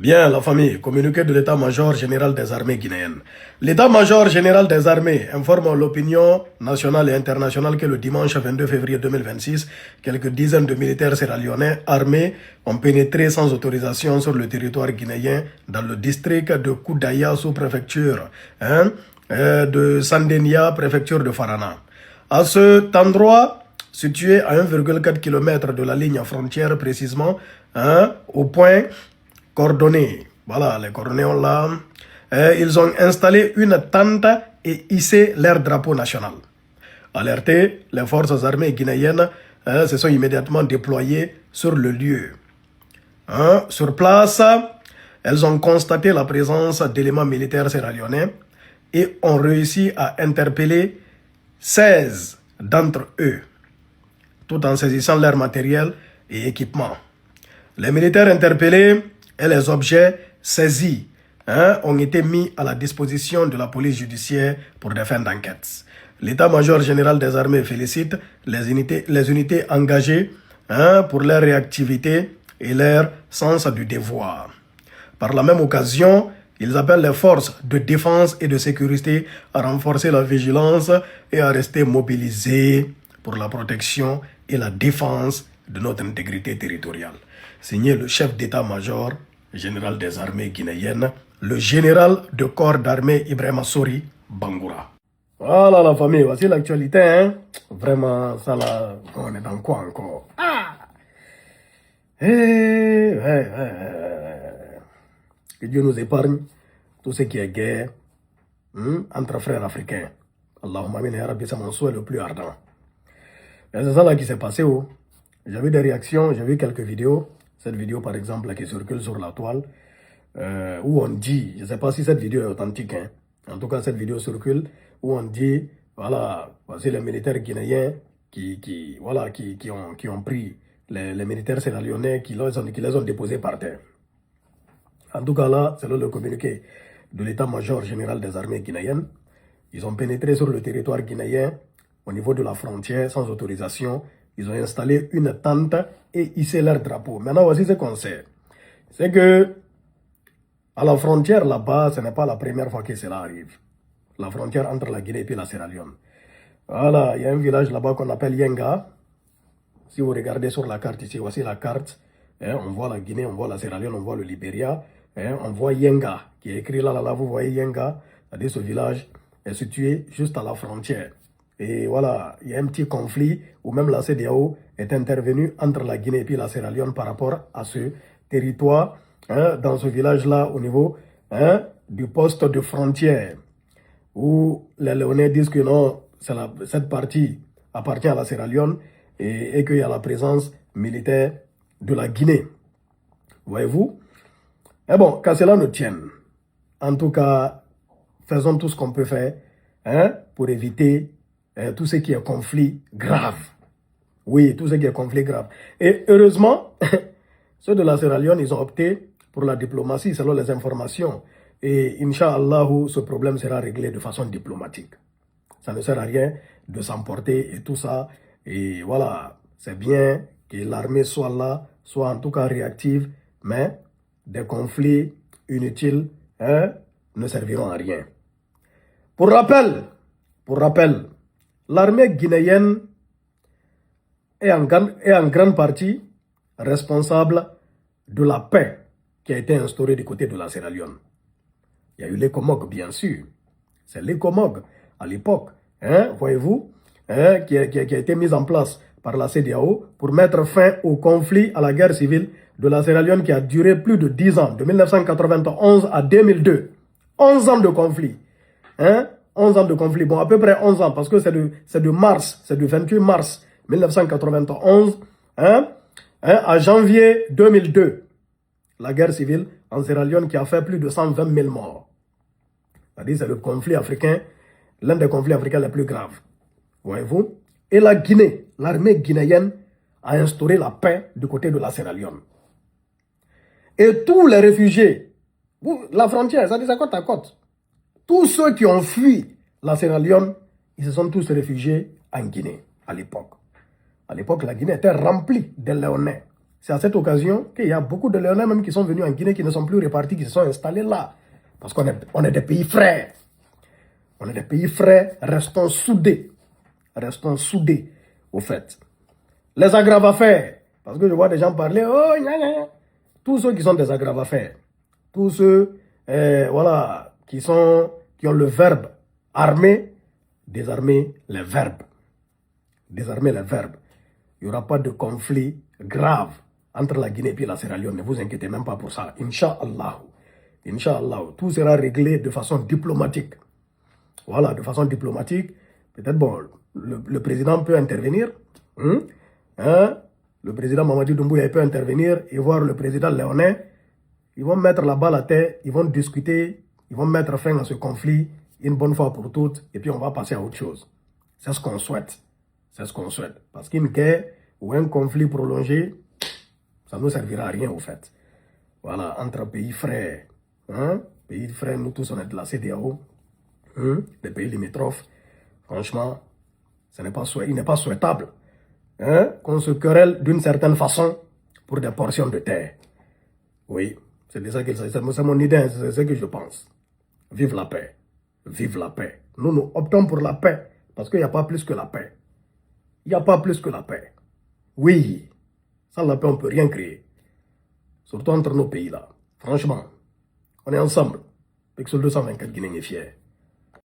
Bien, la famille, communiqué de l'état-major général des armées guinéennes. L'état-major général des armées informe l'opinion nationale et internationale que le dimanche 22 février 2026, quelques dizaines de militaires sierra-léonais armés ont pénétré sans autorisation sur le territoire guinéen dans le district de Koudaya sous-préfecture de Sandenia, préfecture de Farana. À cet endroit, situé à 1,4 km de la ligne frontière précisément, au point coordonnées. Voilà, les coordonnées ont là. Ils ont installé une tente et hissé leur drapeau national. Alertés, les forces armées guinéennes se sont immédiatement déployées sur le lieu. Sur place, elles ont constaté la présence d'éléments militaires sierra-léonais et ont réussi à interpeller 16 d'entre eux, tout en saisissant leur matériel et équipement. Les militaires interpellés et les objets saisis ont été mis à la disposition de la police judiciaire pour des fins d'enquête. L'état-major général des armées félicite les unités engagées pour leur réactivité et leur sens du devoir. Par la même occasion, ils appellent les forces de défense et de sécurité à renforcer la vigilance et à rester mobilisés pour la protection et la défense de notre intégrité territoriale. Signé le chef d'état-major général des armées guinéennes, le général de corps d'armée Ibrahima Sori Bangoura. Voilà la famille, voici l'actualité. Vraiment, ça là, on est dans quoi encore? Que Dieu nous épargne tout ce qui est guerre entre frères africains. Allahumma amin ya Rabbi, c'est mon souhait le plus ardent. Et c'est ça là qui s'est passé. J'ai vu des réactions, j'ai vu quelques vidéos. Cette vidéo, par exemple, là, qui circule sur la toile, où on dit, je ne sais pas si cette vidéo est authentique, en tout cas, cette vidéo circule, où on dit, voilà, voici les militaires guinéens qui ont pris les militaires sierra-léonais, qui les ont déposés par terre. En tout cas, là, selon le communiqué de l'état-major général des armées guinéennes, ils ont pénétré sur le territoire guinéen au niveau de la frontière sans autorisation. Ils ont installé une tente et hissé leur drapeau. Maintenant, voici ce qu'on sait. C'est que à la frontière là-bas, ce n'est pas la première fois que cela arrive. La frontière entre la Guinée et la Sierra Leone. Voilà, il y a un village là-bas qu'on appelle Yenga. Si vous regardez sur la carte ici, voici la carte. On voit la Guinée, on voit la Sierra Leone, on voit le Libéria. On voit Yenga, qui est écrit là, vous voyez Yenga. C'est-à-dire ce village est situé juste à la frontière. Et voilà, il y a un petit conflit où même la CEDEAO est intervenue entre la Guinée et la Sierra Leone par rapport à ce territoire, dans ce village-là, au niveau du poste de frontière, où les Léonais disent que non, cette partie appartient à la Sierra Leone et qu'il y a la présence militaire de la Guinée. Voyez-vous? Et bon, qu'à cela ne tienne, en tout cas, faisons tout ce qu'on peut faire pour éviter tout ce qui est conflit grave. Oui, tout ce qui est conflit grave. Et heureusement, ceux de la Sierra Leone, ils ont opté pour la diplomatie selon les informations. Et Inch'Allah, ce problème sera réglé de façon diplomatique. Ça ne sert à rien de s'emporter et tout ça. Et voilà, c'est bien que l'armée soit là, soit en tout cas réactive, mais des conflits inutiles ne serviront à rien. Pour rappel, l'armée guinéenne est en grande partie responsable de la paix qui a été instaurée du côté de la Sierra Leone. Il y a eu l'ECOMOG, bien sûr. C'est l'ECOMOG, à l'époque, voyez-vous, qui a été mise en place par la CEDEAO pour mettre fin au conflit, à la guerre civile de la Sierra Leone qui a duré plus de 10 ans, de 1991 à 2002. 11 ans de conflit. 11 ans de conflit, bon à peu près 11 ans, parce que c'est du 28 mars 1991 à janvier 2002. La guerre civile en Sierra Leone qui a fait plus de 120 000 morts. C'est-à-dire c'est le conflit africain, l'un des conflits africains les plus graves. Voyez-vous? Et la Guinée, l'armée guinéenne a instauré la paix du côté de la Sierra Leone. Et tous les réfugiés, la frontière, ça dit ça côte à côte. Tous ceux qui ont fui la Sierra Leone, ils se sont tous réfugiés en Guinée à l'époque. À l'époque, la Guinée était remplie de Léonais. C'est à cette occasion qu'il y a beaucoup de Léonins même qui sont venus en Guinée, qui ne sont plus répartis, qui se sont installés là. Parce qu'on est des pays frères. On est des pays frères, restons soudés. Restons soudés, au fait. Les aggrave-affaires, parce que je vois des gens parler, oh, gna, gna, gna. Tous ceux qui sont des aggrave-affaires, tous ceux voilà, qui ont le verbe armer, désarmer les verbes. Désarmer les verbes. Il n'y aura pas de conflit grave entre la Guinée et la Sierra Leone. Ne vous inquiétez même pas pour ça. Inch'Allah. Inch'Allah. Tout sera réglé de façon diplomatique. Voilà, de façon diplomatique. Peut-être, bon, le président peut intervenir. Le président Mamadi Doumbouya peut intervenir et voir le président léonais. Ils vont mettre la balle à terre, ils vont discuter, ils vont mettre fin à ce conflit une bonne fois pour toutes et puis on va passer à autre chose. C'est ce qu'on souhaite. C'est ce qu'on souhaite. Parce qu'une guerre ou un conflit prolongé, ça ne nous servira à rien au fait. Voilà, entre pays frères. Pays frères, nous tous on est de la CEDEAO. Des pays limitrophes. Franchement, il n'est pas souhaitable qu'on se querelle d'une certaine façon pour des portions de terre. Oui, c'est de ça qu'il s'agit. C'est mon idée, c'est ce que je pense. Vive la paix. Vive la paix. Nous optons pour la paix parce qu'il n'y a pas plus que la paix. Il n'y a pas plus que la paix. Oui, sans la paix, on ne peut rien créer. Surtout entre nos pays là. Franchement, on est ensemble. Pixel 224 Guinée est fier.